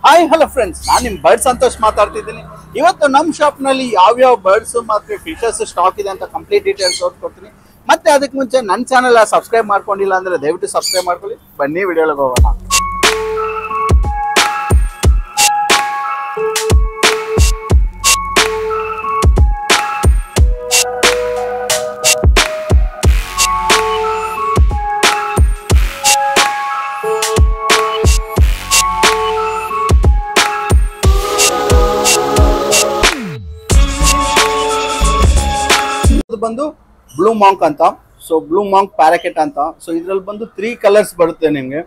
Hi hello friends, ನಾನು ನಿಮ್ಮ bird Santosh ಮಾತಾಡ್ತಿದ್ದೀನಿ. ಇವತ್ತು ನಮ್ಮ ಶಾಪ್ನಲ್ಲಿ ಯಾವ್ಯಾವ ಬರ್ಡ್ಸ್ ಮತ್ತು ಫಿಶಸ್ ಸ್ಟಾಕ್ ಇದೆ ಅಂತ ಕಂಪ್ಲೀಟ್ ಡೀಟೇಲ್ಸ್ ತೋರಿಸ್ಕೊಡ್ತೀನಿ. ಮತ್ತೆ ಅದಕ್ಕೆ ಮುಂಚೆ ನನ್ನ ಚಾನಲ್ ಸಬ್ಸ್ಕ್ರೈಬ್ ಮಾಡ್ಕೊಂಡಿಲ್ಲ ಅಂದರೆ ದಯವಿಟ್ಟು ಸಬ್ಸ್ಕ್ರೈಬ್ ಮಾಡ್ಕೊಳ್ಳಿ. ಬನ್ನಿ ವಿಡಿಯೋಗೆ ಹೋಗೋಣ. ಬಂದು ಬ್ಲೂ ಮಾಂಕ್ ಅಂತ, ಸೊ ಬ್ಲೂ ಮಾಂಕ್ ಪ್ಯಾರಾಕೆಟ್ ಅಂತ. ಸೊ ಇದ್ರಲ್ಲಿ ಬಂದು 3 ಕಲರ್ಸ್ ಬರುತ್ತೆ ನಿಮಗೆ.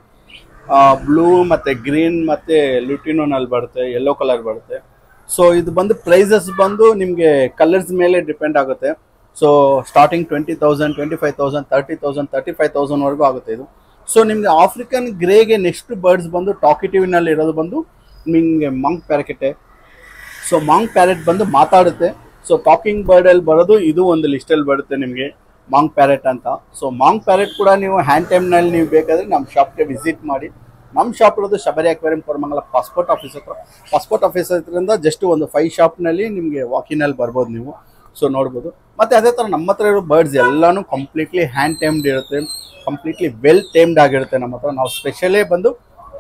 ಬ್ಲೂ ಮತ್ತೆ ಗ್ರೀನ್ ಮತ್ತೆ ಲುಟಿನೋನಲ್ಲಿ ಬರುತ್ತೆ, ಯೆಲ್ಲೋ ಕಲರ್ ಬರುತ್ತೆ. ಸೊ ಇದು ಬಂದು ಪ್ರೈಸಸ್ ಬಂದು ನಿಮಗೆ ಕಲರ್ಸ್ ಮೇಲೆ ಡಿಪೆಂಡ್ ಆಗುತ್ತೆ. ಸೊ ಸ್ಟಾರ್ಟಿಂಗ್ 20,000, 25,000, 30,000, 35,000 ವರೆಗೂ ಆಗುತ್ತೆ ಇದು. ಸೊ ನಿಮಗೆ ಆಫ್ರಿಕನ್ ಗ್ರೇಗೆ ನೆಕ್ಸ್ಟ್ ಬರ್ಡ್ಸ್ ಬಂದು ಟಾಕಿಟಿವ್ನಲ್ಲಿ ಇರೋದು ಬಂದು ನಿಮಗೆ ಮಾಂಕ್ ಪ್ಯಾರಾಕೆಟೆ. ಸೊ ಮಾಂಕ್ ಪ್ಯಾರೆಟ್ ಬಂದು ಮಾತಾಡುತ್ತೆ. ಸೊ ಟಾಕಿಂಗ್ ಬರ್ಡ್ ಅಲ್ಲಿ ಬರೋದು ಇದು ಒಂದು ಲಿಸ್ಟಲ್ಲಿ ಬರುತ್ತೆ ನಿಮಗೆ, ಮಾಂಕ್ ಪ್ಯಾರೆಟ್ ಅಂತ. ಸೊ ಮಾಂಕ್ ಪ್ಯಾರೆಟ್ ಕೂಡ ನೀವು ಹ್ಯಾಂಡ್ ಟೈಮ್ನಲ್ಲಿ ನೀವು ಬೇಕಾದರೆ ನಮ್ಮ ಶಾಪ್ಗೆ ವಿಸಿಟ್ ಮಾಡಿ. ನಮ್ಮ ಶಾಪ್ ಇರೋದು Shabari aquarium Koramangala passport office ಹತ್ರ. ಪಾಸ್ಪೋರ್ಟ್ ಆಫೀಸ್ ಹತ್ರದಿಂದ ಜಸ್ಟ್ ಒಂದು 5 ಶಾಪ್ನಲ್ಲಿ ನಿಮಗೆ ವಾಕಿನಲ್ಲಿ ಬರ್ಬೋದು ನೀವು. ಸೊ ನೋಡ್ಬೋದು. ಮತ್ತು ಅದೇ ಥರ ನಮ್ಮ ಹತ್ರ ಇರೋ ಬರ್ಡ್ಸ್ ಎಲ್ಲನೂ ಕಂಪ್ಲೀಟ್ಲಿ ಹ್ಯಾಂಡ್ ಟೈಮ್ಡ್ ಇರುತ್ತೆ, ಕಂಪ್ಲೀಟ್ಲಿ ವೆಲ್ ಟೈಮ್ಡ್ ಆಗಿರುತ್ತೆ ನಮ್ಮ ಹತ್ರ. ನಾವು ಸ್ಪೆಷಲೇ ಬಂದು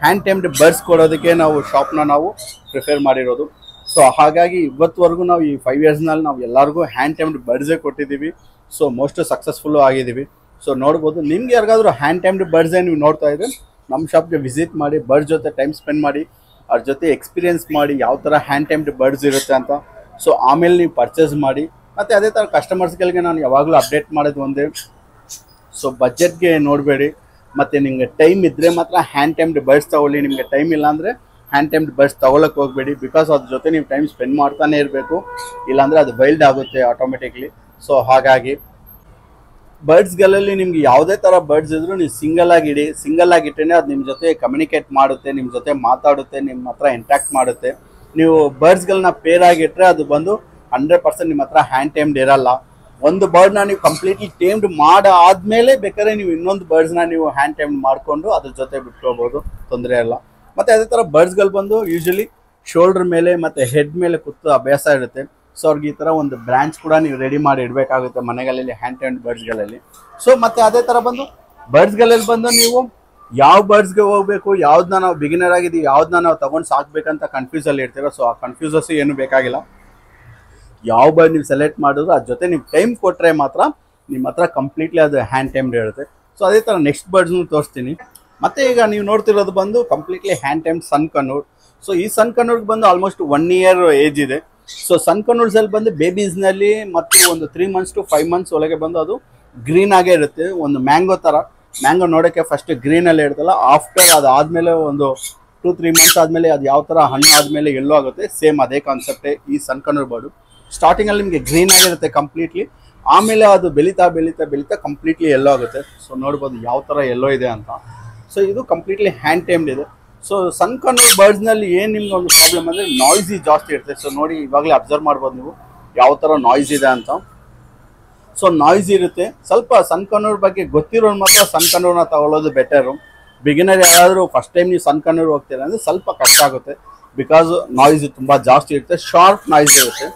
ಹ್ಯಾಂಡ್ ಟೈಮ್ಡ್ ಬರ್ಡ್ಸ್ ಕೊಡೋದಕ್ಕೆ ನಾವು ಶಾಪ್ನ ನಾವು ಪ್ರಿಫೇರ್ ಮಾಡಿರೋದು. ಸೊ ಹಾಗಾಗಿ ಇವತ್ತುವರೆಗೂ ನಾವು ಈ 5 ಇಯರ್ಸ್ನಲ್ಲಿ ನಾವು ಎಲ್ಲರಿಗೂ ಹ್ಯಾಂಡ್ ಟೈಮ್ಡ್ ಬರ್ಡ್ಸೇ ಕೊಟ್ಟಿದ್ದೀವಿ. ಸೊ ಮೋಸ್ಟ್ ಸಕ್ಸಸ್ಫುಲ್ಲು ಆಗಿದ್ದೀವಿ. ಸೊ ನೋಡ್ಬೋದು. ನಿಮ್ಗೆ ಯಾರಿಗಾದ್ರೂ ಹ್ಯಾಂಡ್ ಟೈಮ್ಡ್ ಬರ್ಡ್ಸೇ ನೀವು ನೋಡ್ತಾ ಇದ್ರೆ ನಮ್ಮ ಶಾಪ್ಗೆ ವಿಸಿಟ್ ಮಾಡಿ, ಬರ್ಡ್ ಜೊತೆ ಟೈಮ್ ಸ್ಪೆಂಡ್ ಮಾಡಿ, ಅವ್ರ ಜೊತೆ ಎಕ್ಸ್ಪೀರಿಯನ್ಸ್ ಮಾಡಿ ಯಾವ ಥರ ಹ್ಯಾಂಡ್ ಟೈಮ್ಡ್ ಬರ್ಡ್ಸ್ ಇರುತ್ತೆ ಅಂತ. ಸೊ ಆಮೇಲೆ ನೀವು ಪರ್ಚೇಸ್ ಮಾಡಿ. ಮತ್ತು ಅದೇ ಥರ ಕಸ್ಟಮರ್ಸ್ಗಳಿಗೆ ನಾನು ಯಾವಾಗಲೂ ಅಪ್ಡೇಟ್ ಮಾಡೋದು ಒಂದೇ, ಸೊ ಬಜೆಟ್ಗೆ ನೋಡಬೇಡಿ. ಮತ್ತು ನಿಮಗೆ ಟೈಮ್ ಇದ್ದರೆ ಮಾತ್ರ ಹ್ಯಾಂಡ್ ಟೈಮ್ಡ್ ಬರ್ಡ್ಸ್ ತಗೊಳ್ಳಿ. ನಿಮಗೆ ಟೈಮ್ ಇಲ್ಲ ಅಂದರೆ ಹ್ಯಾಂಡ್ ಟೈಮ್ಡ್ ಬರ್ಡ್ಸ್ ತೊಗೊಳಕ್ಕೆ ಹೋಗಬೇಡಿ. ಬಿಕಾಸ್ ಅದ್ರ ಜೊತೆ ನೀವು ಟೈಮ್ ಸ್ಪೆಂಡ್ ಮಾಡ್ತಾನೆ ಇರಬೇಕು, ಇಲ್ಲಾಂದರೆ ಅದು ವೈಲ್ಡ್ ಆಗುತ್ತೆ ಆಟೋಮೆಟಿಕ್ಲಿ. ಸೊ ಹಾಗಾಗಿ ಬರ್ಡ್ಸ್ಗಳಲ್ಲಿ ನಿಮ್ಗೆ ಯಾವುದೇ ಥರ ಬರ್ಡ್ಸ್ ಇದ್ರೂ ನೀವು ಸಿಂಗಲ್ ಆಗಿಟ್ಟೇ ಅದು ನಿಮ್ಮ ಜೊತೆ ಕಮ್ಯುನಿಕೇಟ್ ಮಾಡುತ್ತೆ, ನಿಮ್ಮ ಜೊತೆ ಮಾತಾಡುತ್ತೆ, ನಿಮ್ಮ ಹತ್ರ ಇಂಟ್ಯಾಕ್ಟ್ ಮಾಡುತ್ತೆ. ನೀವು ಬರ್ಡ್ಸ್ಗಳನ್ನ ಪೇರ್ ಆಗಿಟ್ಟರೆ ಅದು ಬಂದು 100% ನಿಮ್ಮ ಹತ್ರ ಹ್ಯಾಂಡ್ ಟೈಮ್ಡ್ ಇರಲ್ಲ. ಒಂದು ಬರ್ಡ್ನ ನೀವು ಕಂಪ್ಲೀಟ್ಲಿ ಟೇಮ್ಡ್ ಆದಮೇಲೆ ಬೇಕಾದ್ರೆ ನೀವು ಇನ್ನೊಂದು ಬರ್ಡ್ಸ್ನ ನೀವು ಹ್ಯಾಂಡ್ ಟೈಮ್ಡ್ ಮಾಡಿಕೊಂಡು ಅದ್ರ ಜೊತೆ ಬಿಟ್ಕೋಬೋದು, ತೊಂದರೆ ಇಲ್ಲ. ಮತ್ತು ಅದೇ ಥರ ಬರ್ಡ್ಸ್ಗಳು ಬಂದು ಯೂಶಲಿ ಶೋಲ್ಡರ್ ಮೇಲೆ ಮತ್ತು ಹೆಡ್ ಮೇಲೆ ಕೂತು ಅಭ್ಯಾಸ ಇರುತ್ತೆ. ಸೊ ಅವ್ರಿಗೆ ಈ ಥರ ಒಂದು ಬ್ರಾಂಚ್ ಕೂಡ ನೀವು ರೆಡಿ ಮಾಡಿ ಇಡಬೇಕಾಗುತ್ತೆ ಮನೆಗಳಲ್ಲಿ ಹ್ಯಾಂಡ್ ಟೈಮ್ಡ್ ಬರ್ಡ್ಸ್ಗಳಲ್ಲಿ. ಸೊ ಮತ್ತು ಅದೇ ಥರ ಬಂದು ಬರ್ಡ್ಸ್ಗಳಲ್ಲಿ ಬಂದು ನೀವು ಯಾವ ಬರ್ಡ್ಸ್ಗೆ ಹೋಗಬೇಕು, ಯಾವ್ದನ್ನ ನಾವು ಬಿಗಿನರ್ ಆಗಿದ್ದೀವಿ, ಯಾವ್ದನ್ನ ನಾವು ತೊಗೊಂಡು ಸಾಕಬೇಕಂತ ಕನ್ಫ್ಯೂಸಲ್ಲಿ ಇರ್ತೀರೋ. ಸೊ ಆ ಕನ್ಫ್ಯೂಸಸ್ ಏನು ಬೇಕಾಗಿಲ್ಲ. ಯಾವ ಬರ್ಡ್ ನೀವು ಸೆಲೆಕ್ಟ್ ಮಾಡಿದ್ರು ಅದ್ರ ಜೊತೆ ನೀವು ಟೈಮ್ ಕೊಟ್ಟರೆ ಮಾತ್ರ ನಿಮ್ಮ ಹತ್ರ ಕಂಪ್ಲೀಟ್ಲಿ ಅದು ಹ್ಯಾಂಡ್ ಟೈಮ್ಡ್ ಇರುತ್ತೆ. ಸೊ ಅದೇ ಥರ ನೆಕ್ಸ್ಟ್ ಬರ್ಡ್ಸ್ನು ತೋರಿಸ್ತೀನಿ. ಮತ್ತು ಈಗ ನೀವು ನೋಡ್ತಿರೋದು ಬಂದು ಕಂಪ್ಲೀಟ್ಲಿ ಹ್ಯಾಂಡ್ ಟೈಮ್ಡ್ ಸನ್ ಕನ್ನೂರ್. ಸೊ ಈ ಸನ್ ಕನ್ನೂರ್ಗೆ ಬಂದು ಆಲ್ಮೋಸ್ಟ್ 1 ಇಯರ್ ಏಜ್ ಇದೆ. ಸೊ ಸನ್ ಕನ್ನೂರ್ಸಲ್ಲಿ ಬಂದು ಬೇಬೀಸ್ನಲ್ಲಿ ಮತ್ತು ಒಂದು 3 months to 5 months ಒಳಗೆ ಬಂದು ಅದು ಗ್ರೀನ್ ಆಗೇ ಇರುತ್ತೆ. ಒಂದು ಮ್ಯಾಂಗೋ ಥರ, ಮ್ಯಾಂಗೋ ನೋಡೋಕ್ಕೆ ಫಸ್ಟ್ ಗ್ರೀನಲ್ಲಿ ಇರುತ್ತಲ್ಲ, ಆಫ್ಟರ್ ಅದಾದಮೇಲೆ ಒಂದು 2-3 months ಆದಮೇಲೆ ಅದು ಯಾವ ಥರ ಹಣ್ಣು ಆದಮೇಲೆ ಎಲ್ಲೋ ಆಗುತ್ತೆ. ಸೇಮ್ ಅದೇ ಕಾನ್ಸೆಪ್ಟೇ ಈ ಸನ್ ಕನ್ನೂರ್ ಬರ್ಡು. ಸ್ಟಾರ್ಟಿಂಗಲ್ಲಿ ನಿಮಗೆ ಗ್ರೀನ್ ಆಗಿರುತ್ತೆ ಕಂಪ್ಲೀಟ್ಲಿ, ಆಮೇಲೆ ಅದು ಬೆಳೀತಾ ಬೆಳೀತಾ ಬೆಳೀತಾ ಕಂಪ್ಲೀಟ್ಲಿ ಎಲ್ಲೋ ಆಗುತ್ತೆ. ಸೊ ನೋಡ್ಬೋದು ಯಾವ ಥರ ಎಲ್ಲೋ ಇದೆ ಅಂತ. ಸೊ ಇದು ಕಂಪ್ಲೀಟ್ಲಿ ಹ್ಯಾಂಡ್ ಟೈಮ್ಡ್ ಇದೆ. ಸೊ ಸನ್ ಕನ್ನೂರ್ ಬರ್ಡ್ಸ್ನಲ್ಲಿ ಏನು ನಿಮ್ಗೆ ಒಂದು ಪ್ರಾಬ್ಲಮ್ ಅಂದರೆ ನಾಯ್ಸಿ ಜಾಸ್ತಿ ಇರುತ್ತೆ. ಸೊ ನೋಡಿ ಇವಾಗಲೇ ಅಬ್ಸರ್ವ್ ಮಾಡ್ಬೋದು ನೀವು ಯಾವ ಥರ ನಾಯ್ಸ್ ಇದೆ ಅಂತ. ಸೊ ನಾಯ್ಸ್ ಇರುತ್ತೆ. ಸ್ವಲ್ಪ ಸನ್ ಕನ್ನೂರ್ ಬಗ್ಗೆ ಗೊತ್ತಿರೋರು ಮಾತ್ರ ಸನ್ ಕನ್ನೂರ್ನ ತಗೊಳ್ಳೋದು ಬೆಟರು. ಬಿಗಿನರ್ ಯಾರಾದರೂ ಫಸ್ಟ್ ಟೈಮ್ ನೀವು ಸನ್ ಕನ್ನೂರ್ ಹೋಗ್ತೀರ ಅಂದರೆ ಸ್ವಲ್ಪ ಕಷ್ಟ ಆಗುತ್ತೆ, ಬಿಕಾಸ್ ನಾಯ್ಸ್ ತುಂಬ ಜಾಸ್ತಿ ಇರುತ್ತೆ, ಶಾರ್ಪ್ ನಾಯ್ಸ್ ಇರುತ್ತೆ.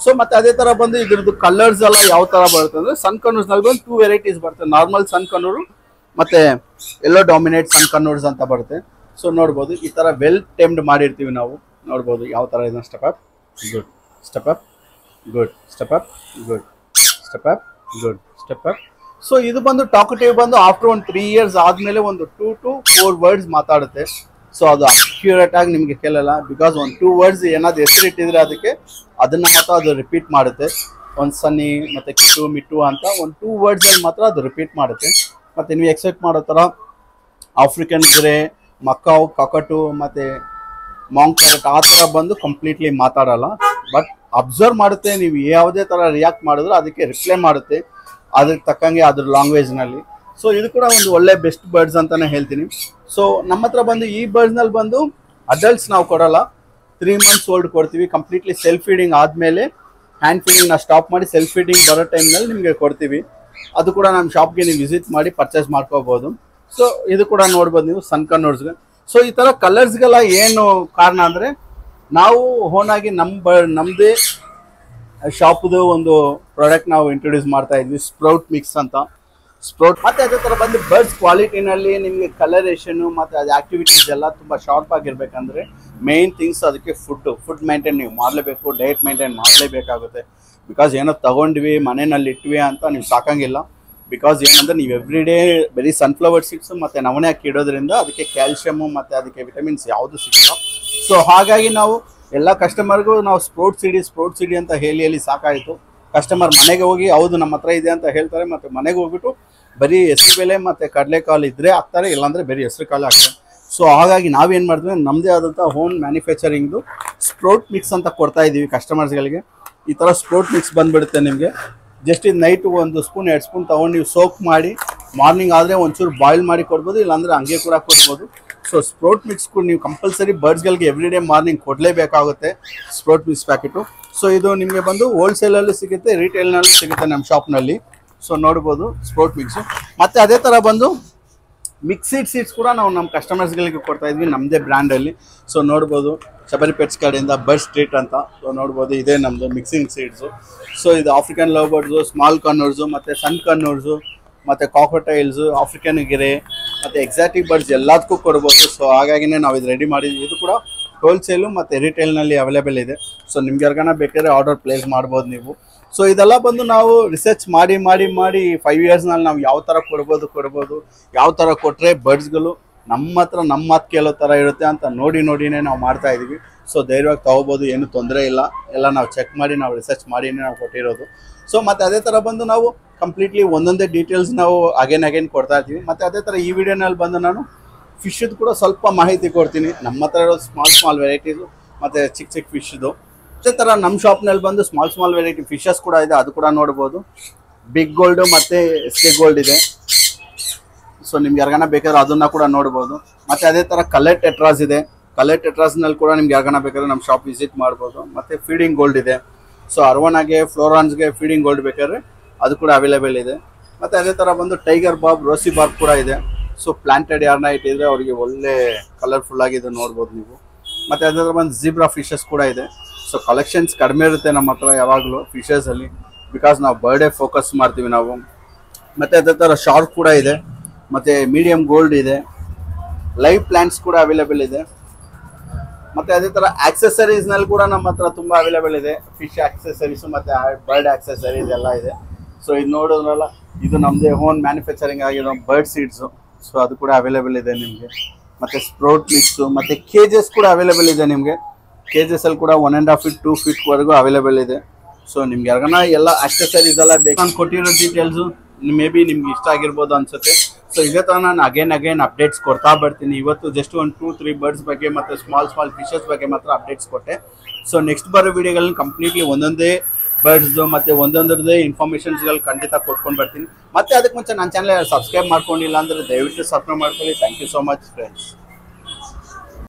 ಸೊ ಮತ್ತು ಅದೇ ಥರ ಬಂದು ಇದ್ರದ್ದು ಕಲರ್ಸ್ ಎಲ್ಲ ಯಾವ ಥರ ಬರುತ್ತೆ ಅಂದರೆ ಸನ್ ಕನ್ನೂರ್ಸ್ನಲ್ಲಿ ಬಂದು 2 ವೆರೈಟೀಸ್ ಬರುತ್ತೆ. ನಾರ್ಮಲ್ ಸನ್ ಕನ್ನೂರು ಮತ್ತು ಎಲ್ಲೋ ಡಾಮಿನೇಟ್ ಸನ್ ಕನ್ನೂರ್ಸ್ ಅಂತ ಬರುತ್ತೆ. ಸೊ ನೋಡ್ಬೋದು ಈ ಥರ ವೆಲ್ ಟೈಮ್ಡ್ ಮಾಡಿರ್ತೀವಿ ನಾವು. ನೋಡ್ಬೋದು ಯಾವ ಥರ ಇದೆ. Step up, good, step up, good, step up, good, step up, good, step up. So ಇದು ಬಂದು ಟಾಕಟಿವ್ ಬಂದು ಆಫ್ಟರ್ ಒಂದು 3 years ಆದಮೇಲೆ ಒಂದು 2 to 4 ವರ್ಡ್ಸ್ ಮಾತಾಡುತ್ತೆ. ಸೊ ಅದು ಅಕ್ಯುರೇಟ್ ಆಗಿ ನಿಮಗೆ ಕೇಳಲ್ಲ, ಬಿಕಾಸ್ ಒಂದು 2 words ಏನಾದ್ರು ಹೆಸರಿಟ್ಟಿದ್ರೆ ಅದಕ್ಕೆ ಅದನ್ನು ಮಾತ್ರ ಅದು ರಿಪೀಟ್ ಮಾಡುತ್ತೆ. ಒಂದು ಸನ್ನಿ ಮತ್ತು ಕಿಟ್ಟು ಮಿಟ್ಟು ಅಂತ ಒಂದು 2 wordsಲ್ಲಿ ಮಾತ್ರ ಅದು ರಿಪೀಟ್ ಮಾಡುತ್ತೆ. ಮತ್ತು ನೀವು ಎಕ್ಸೆಪ್ಟ್ ಮಾಡೋ ಥರ ಆಫ್ರಿಕನ್ ಗ್ರೇ, ಮಕಾವ್, ಕಕಟು ಮತ್ತು ಮಾಂಕ್ ಪ್ಯಾರೆಟ್ ಆ ಥರ ಬಂದು ಕಂಪ್ಲೀಟ್ಲಿ ಮಾತಾಡಲ್ಲ. ಬಟ್ ಅಬ್ಸರ್ವ್ ಮಾಡುತ್ತೆ. ನೀವು ಯಾವುದೇ ಥರ ರಿಯಾಕ್ಟ್ ಮಾಡಿದ್ರು ಅದಕ್ಕೆ ರಿಪ್ಲೈ ಮಾಡುತ್ತೆ ಅದಕ್ಕೆ ತಕ್ಕಂಗೆ ಅದ್ರ ಲ್ಯಾಂಗ್ವೇಜ್ನಲ್ಲಿ. ಸೊ ಇದು ಕೂಡ ಒಂದು ಒಳ್ಳೆ ಬೆಸ್ಟ್ ಬರ್ಡ್ಸ್ ಅಂತಲೇ ಹೇಳ್ತೀನಿ. ಸೊ ನಮ್ಮ ಹತ್ರ ಬಂದು ಈ ಬರ್ಡ್ಸ್ನಲ್ಲಿ ಬಂದು ಅಡಲ್ಟ್ಸ್ ನಾವು ಕೊಡಲ್ಲ, 3 months ಓಲ್ಡ್ ಕೊಡ್ತೀವಿ. ಕಂಪ್ಲೀಟ್ಲಿ ಸೆಲ್ಫ್ ಫೀಡಿಂಗ್ ಆದಮೇಲೆ ಹ್ಯಾಂಡ್ ಫೀಡಿಂಗ್ನ ಸ್ಟಾಪ್ ಮಾಡಿ ಸೆಲ್ಫ್ ಫೀಡಿಂಗ್ ಬರೋ ಟೈಮ್ನಲ್ಲಿ ನಿಮಗೆ ಕೊಡ್ತೀವಿ. ಅದು ಕೂಡ ನಮ್ಮ ಶಾಪ್ಗೆ ನೀವು ವಿಸಿಟ್ ಮಾಡಿ ಪರ್ಚೇಸ್ ಮಾಡ್ಕೋಬೋದು. ಸೊ ಇದು ಕೂಡ ನೋಡ್ಬೋದು ನೀವು ಸನ್ ಕನ್ನೂರ್ಸ್ಗೆ. ಸೊ ಈ ತರ ಕಲರ್ಸ್ಗೆಲ್ಲ ಏನು ಕಾರಣ ಅಂದ್ರೆ ನಾವು ಓನ್ ಆಗಿ ನಮ್ದೇ ಶಾಪ್ದು ಒಂದು ಪ್ರಾಡಕ್ಟ್ ನಾವು ಇಂಟ್ರೊಡ್ಯೂಸ್ ಮಾಡ್ತಾ ಇದ್ವಿ, ಸ್ಪ್ರೌಟ್ ಮಿಕ್ಸ್ ಅಂತ. ಸ್ಪ್ರೌಟ್ ಮತ್ತೆ ಅದೇ ತರ ಬಂದು ಬರ್ಡ್ಸ್ ಕ್ವಾಲಿಟಿನಲ್ಲಿ ನಿಮಗೆ ಕಲರೇಷನ್ ಮತ್ತೆ ಅದು ಆಕ್ಟಿವಿಟೀಸ್ ಎಲ್ಲ ತುಂಬಾ ಶಾರ್ಪ್ ಆಗಿರ್ಬೇಕಂದ್ರೆ ಮೇನ್ ಥಿಂಗ್ಸ್ ಅದಕ್ಕೆ ಫುಡ್ ಮೇಂಟೈನ್ ನೀವು ಮಾಡಲೇಬೇಕು, ಡಯಟ್ ಮೇಂಟೈನ್ ಮಾಡಲೇಬೇಕಾಗುತ್ತೆ. ಬಿಕಾಸ್ ಏನೋ ತಗೊಂಡ್ವಿ ಮನೆಯಲ್ಲಿ ಇಟ್ವಿ ಅಂತ ನೀವು ಸಾಕಂಗಿಲ್ಲ. ಬಿಕಾಸ್ ಏನಂದ್ರೆ ನೀವು ಎವ್ರಿ ಡೇ ಬರೀ ಸನ್ಫ್ಲವರ್ ಸೀಡ್ಸ್ ಮತ್ತೆ ನವಣೆ ಹಾಕಿ ಇಡೋದ್ರಿಂದ ಅದಕ್ಕೆ ಕ್ಯಾಲ್ಶಿಯಮ್ ಮತ್ತೆ ಅದಕ್ಕೆ ವಿಟಮಿನ್ಸ್ ಯಾವುದು ಸಿಗಲ್ಲ. ಸೊ ಹಾಗಾಗಿ ನಾವು ಎಲ್ಲ ಕಸ್ಟಮರ್ಗೂ ನಾವು ಸ್ಪ್ರೌಟ್ ಸಿಡಿ ಅಂತ ಹೇಳಿ ಸಾಕಾಯಿತು. ಕಸ್ಟಮರ್ ಮನೆಗೆ ಹೋಗಿ ಹೌದು ನಮ್ಮ ಹತ್ರ ಇದೆ ಅಂತ ಹೇಳ್ತಾರೆ, ಮತ್ತೆ ಮನೆಗೆ ಹೋಗ್ಬಿಟ್ಟು ಬರೀ ಹೆಸರು ಬೇಳೆ ಮತ್ತೆ ಕಡಲೆಕಾಳು ಇದ್ರೆ ಹಾಕ್ತಾರೆ, ಇಲ್ಲಾಂದ್ರೆ ಬರೀ ಹೆಸರು ಕಾಳು ಹಾಕ್ತಾರೆ. ಸೊ ಹಾಗಾಗಿ ನಾವೇನು ಮಾಡ್ತೀವಿ, ನಮ್ಮದೇ ಆದಂಥ ಹೋಮ್ ಮ್ಯಾನುಫ್ಯಾಕ್ಚರಿಂಗ್ದು ಸ್ಪ್ರೌಟ್ ಮಿಕ್ಸ್ ಅಂತ ಕೊಡ್ತಾ ಇದ್ದೀವಿ ಕಸ್ಟಮರ್ಸ್ಗಳಿಗೆ. ಈ ಥರ ಸ್ಪ್ರೌಟ್ ಮಿಕ್ಸ್ ಬಂದುಬಿಡುತ್ತೆ ನಿಮಗೆ. ಜಸ್ಟ್ ಇದು ನೈಟ್ 1 ಸ್ಪೂನ್ 2 ಸ್ಪೂನ್ ತೊಗೊಂಡು ನೀವು ಸೋಕ್ ಮಾಡಿ ಮಾರ್ನಿಂಗ್ ಆದರೆ ಒಂಚೂರು ಬಾಯ್ಲ್ ಮಾಡಿ ಕೊಡ್ಬೋದು, ಇಲ್ಲಾಂದರೆ ಹಂಗೆ ಕೂಡ ಕೊಡ್ಬೋದು. ಸೊ ಸ್ಪ್ರೌಟ್ ಮಿಕ್ಸ್ ನೀವು ಕಂಪಲ್ಸರಿ ಬರ್ಡ್ಸ್ಗಳಿಗೆ ಎವ್ರಿ ಡೇ ಮಾರ್ನಿಂಗ್ ಕೊಡಲೇಬೇಕಾಗುತ್ತೆ ಸ್ಪ್ರೌಟ್ ಮಿಕ್ಸ್ ಪ್ಯಾಕೆಟು. ಸೊ ಇದು ನಿಮಗೆ ಬಂದು ಹೋಲ್ಸೇಲಲ್ಲೂ ಸಿಗುತ್ತೆ, ರಿಟೇಲ್ನಲ್ಲೂ ಸಿಗುತ್ತೆ ನಮ್ಮ ಶಾಪ್ನಲ್ಲಿ. ಸೊ ನೋಡ್ಬೋದು ಸ್ಪ್ರೌಟ್ ಮಿಕ್ಸು. ಮತ್ತು ಅದೇ ಥರ ಬಂದು ಮಿಕ್ಸಿಡ್ ಸೀಡ್ಸ್ ಕೂಡ ನಾವು ನಮ್ಮ ಕಸ್ಟಮರ್ಸ್ಗಳಿಗೆ ಕೊಡ್ತಾ ಇದ್ವಿ ನಮ್ಮದೇ ಬ್ರ್ಯಾಂಡಲ್ಲಿ. ಸೊ ನೋಡ್ಬೋದು ಶಬರಿ ಪೆಟ್ಸ್ ಕಡೆಯಿಂದ ಬರ್ಡ್ ಸ್ಟ್ರೀಟ್ ಅಂತ. ಸೊ ನೋಡ್ಬೋದು ಇದೇ ನಮ್ಮದು ಮಿಕ್ಸಿಂಗ್ ಸೀಡ್ಸು. ಸೊ ಇದು ಆಫ್ರಿಕನ್ ಲವ್ ಬರ್ಡ್ಸು, ಸ್ಮಾಲ್ ಕನ್ನೂರ್ಸು ಮತ್ತು ಸಣ್ಣ ಕನ್ನೂರ್ಸು ಮತ್ತು ಕಾಕ್ರೋಟೈಲ್ಸು, ಆಫ್ರಿಕನ್ ಗಿರೆ ಮತ್ತು ಎಕ್ಸಾಟಿಕ್ ಬರ್ಡ್ಸ್ ಎಲ್ಲದಕ್ಕೂ ಕೊಡ್ಬೋದು. ಸೊ ಹಾಗಾಗಿನೇ ನಾವು ಇದು ರೆಡಿ ಮಾಡಿದ್ವಿ. ಇದು ಕೂಡ ಹೋಲ್ಸೇಲು ಮತ್ತು ರಿಟೇಲ್ನಲ್ಲಿ ಅವೈಲೇಬಲ್ ಇದೆ. ಸೊ ನಿಮ್ಗೆ ಯಾರಿಗಾನ ಬೇಕಾದ್ರೆ ಆರ್ಡರ್ ಪ್ಲೇಸ್ ಮಾಡ್ಬೋದು ನೀವು. ಸೊ ಇದೆಲ್ಲ ಬಂದು ನಾವು ರಿಸರ್ಚ್ ಮಾಡಿ 5 ಇಯರ್ಸ್ನಲ್ಲಿ ನಾವು ಯಾವ ಥರ ಕೊಡ್ಬೋದು, ಯಾವ ಥರ ಕೊಟ್ಟರೆ ಬರ್ಡ್ಸ್ಗಳು ನಮ್ಮ ಹತ್ರ ನಮ್ಮ ಮಾತು ಕೇಳೋ ಥರ ಇರುತ್ತೆ ಅಂತ ನೋಡಿನೇ ನಾವು ಮಾಡ್ತಾ ಇದ್ದೀವಿ. ಸೊ ಧೈರ್ಯವಾಗಿ ತೊಗೋಬೋದು, ಏನು ತೊಂದರೆ ಇಲ್ಲ. ಎಲ್ಲ ನಾವು ಚೆಕ್ ಮಾಡಿ ನಾವು ರಿಸರ್ಚ್ ಮಾಡಿನೇ ನಾವು ಕೊಟ್ಟಿರೋದು. ಸೊ ಮತ್ತು ಅದೇ ಥರ ಬಂದು ನಾವು ಕಂಪ್ಲೀಟ್ಲಿ ಒಂದೊಂದೇ ಡೀಟೇಲ್ಸ್ ನಾವು ಅಗೇನ್ ಕೊಡ್ತಾ ಇರ್ತೀವಿ. ಮತ್ತು ಅದೇ ಥರ ಈ ವಿಡಿಯೋನಲ್ಲಿ ಬಂದು ನಾನು ಫಿಶ್ದು ಕೂಡ ಸ್ವಲ್ಪ ಮಾಹಿತಿ ಕೊಡ್ತೀನಿ. ನಮ್ಮ ಹತ್ರ ಇರೋ ಸ್ಮಾಲ್ ವೆರೈಟೀಸು ಮತ್ತು ಚಿಕ್ಕ ಫಿಶ್ದು. ಅದೇ ಥರ ನಮ್ಮ ಶಾಪ್ನಲ್ಲಿ ಬಂದು ಸ್ಮಾಲ್ ವೆರೈಟಿ ಫಿಶಸ್ ಕೂಡ ಇದೆ, ಅದು ಕೂಡ ನೋಡ್ಬೋದು. ಬಿಗ್ ಗೋಲ್ಡು ಮತ್ತು SK ಗೋಲ್ಡ್ ಇದೆ. ಸೊ ನಿಮ್ಗೆ ಯಾರಿಗಾನ ಬೇಕಾದ್ರೆ ಅದನ್ನು ಕೂಡ ನೋಡ್ಬೋದು. ಮತ್ತು ಅದೇ ಥರ ಕಲರ್ ಟೆಟ್ರಾಸ್ ಇದೆ. ಕಲರ್ ಟೆಟ್ರಾಸ್ನಲ್ಲಿ ಕೂಡ ನಿಮ್ಗೆ ಯಾರಿಗಾನ ಬೇಕಾದ್ರೆ ನಮ್ಮ ಶಾಪ್ ವಿಸಿಟ್ ಮಾಡ್ಬೋದು. ಮತ್ತು ಫೀಡಿಂಗ್ ಗೋಲ್ಡ್ ಇದೆ. ಸೊ ಅರ್ವನಾಗೆ ಫ್ಲೋರಾನ್ಸ್ಗೆ ಫೀಡಿಂಗ್ ಗೋಲ್ಡ್ ಬೇಕಾದ್ರೆ ಅದು ಕೂಡ ಅವೈಲೇಬಲ್ ಇದೆ. ಮತ್ತು ಅದೇ ಥರ ಬಂದು ಟೈಗರ್ ಬಾಬ್, ರೋಸಿ ಬಾಬ್ ಕೂಡ ಇದೆ. ಸೊ ಪ್ಲಾಂಟೆಡ್ ಯಾರನ್ನ ಇಟ್ಟಿದ್ರೆ ಅವರಿಗೆ ಒಳ್ಳೆ ಕಲರ್ಫುಲ್ ಆಗಿದೆ ನೋಡ್ಬೋದು ನೀವು. ಮತ್ತು ಅದೇ ಥರ ಬಂದು ಝೀಬ್ರಾ ಫಿಶಸ್ ಕೂಡ ಇದೆ. ಸೊ ಕಲೆಕ್ಷನ್ಸ್ ಕಡಿಮೆ ಇರುತ್ತೆ ನಮ್ಮ ಹತ್ರ ಯಾವಾಗಲೂ ಫಿಶಸಲ್ಲಿ, ಬಿಕಾಸ್ ನಾವು ಬರ್ಡೇ ಫೋಕಸ್ ಮಾಡ್ತೀವಿ ನಾವು. ಮತ್ತು ಅದೇ ಥರ ಶಾರ್ಕ್ ಕೂಡ ಇದೆ, ಮತ್ತು ಮೀಡಿಯಮ್ ಗೋಲ್ಡ್ ಇದೆ, ಲೈವ್ ಪ್ಲಾಂಟ್ಸ್ ಕೂಡ ಅವೈಲೇಬಲ್ ಇದೆ. ಮತ್ತು ಅದೇ ಥರ ಆಕ್ಸೆಸರೀಸ್ನಲ್ಲಿ ಕೂಡ ನಮ್ಮ ಹತ್ರ ತುಂಬ ಅವೈಲೇಬಲ್ ಇದೆ. ಫಿಶ್ ಆಕ್ಸೆಸರೀಸು ಮತ್ತು ಬರ್ಡ್ ಆಕ್ಸೆಸರೀಸ್ ಎಲ್ಲ ಇದೆ. ಸೊ ಇದು ನೋಡೋದ್ರಲ್ಲ, ಇದು ನಮ್ಮದೇ ಓನ್ ಮ್ಯಾನುಫ್ಯಾಕ್ಚರಿಂಗ್ ಆಗಿರೋ ಬರ್ಡ್ ಸೀಡ್ಸು. ಸೊ ಅದು ಕೂಡ ಅವೈಲೇಬಲ್ ಇದೆ ನಿಮಗೆ. ಮತ್ತು ಸ್ಪ್ರೌಟ್ ಮಿಕ್ಸು ಮತ್ತು ಕೇಜಸ್ ಕೂಡ ಅವೈಲೇಬಲ್ ಇದೆ ನಿಮಗೆ. ಕೇಜಸಲ್ಲಿ ಕೂಡ 1.5 ಫೀಟ್ 2 ಫೀಟ್ವರೆಗೂ ಅವೈಲೇಬಲ್ ಇದೆ. ಸೊ ನಿಮ್ಗೆ ಯಾರಿಗಾನ ಎಲ್ಲ ಆಕ್ಸೆಸರೀಸ್ ಎಲ್ಲ ಬೇಕು. ನಾನು ಕೊಟ್ಟಿರೋ ಡೀಟೇಲ್ಸು ಮೇ ಬಿ ನಿಮ್ಗೆ ಇಷ್ಟ ಆಗಿರ್ಬೋದು ಅನ್ಸುತ್ತೆ. ಸೊ ಇದೇ ಥರ ನಾನು ಅಗೇನ್ ಅಪ್ಡೇಟ್ಸ್ ಕೊಡ್ತಾ ಬರ್ತೀನಿ. ಇವತ್ತು ಜಸ್ಟ್ 1-2-3 ಬರ್ಡ್ಸ್ ಬಗ್ಗೆ ಮತ್ತು ಸ್ಮಾಲ್ ಫಿಶಸ್ ಬಗ್ಗೆ ಮಾತ್ರ ಅಪ್ಡೇಟ್ಸ್ ಕೊಟ್ಟೆ. ಸೊ ನೆಕ್ಸ್ಟ್ ಬರೋ ವೀಡಿಯೋಗಳನ್ನ ಕಂಪ್ಲೀಟ್ಲಿ ಒಂದೊಂದೇ ಬರ್ಡ್ಸ್ದು ಮತ್ತು ಒಂದೊಂದರದೇ ಇನ್ಫಾರ್ಮೇಷನ್ಸ್ಗಳು ಖಂಡಿತ ಕೊಟ್ಕೊಂಡು ಬರ್ತೀನಿ. ಮತ್ತು ಅದಕ್ಕೆ ಮುಂಚೆ ನನ್ನ ಚಾನಲ್ ಸಬ್ಸ್ಕ್ರೈಬ್ ಮಾಡ್ಕೊಂಡಿಲ್ಲ ಅಂದರೆ ದಯವಿಟ್ಟು ಸಬ್ಸ್ಕ್ರೈಬ್ ಮಾಡ್ಕೊಳ್ಳಿ. Thank you so much friends.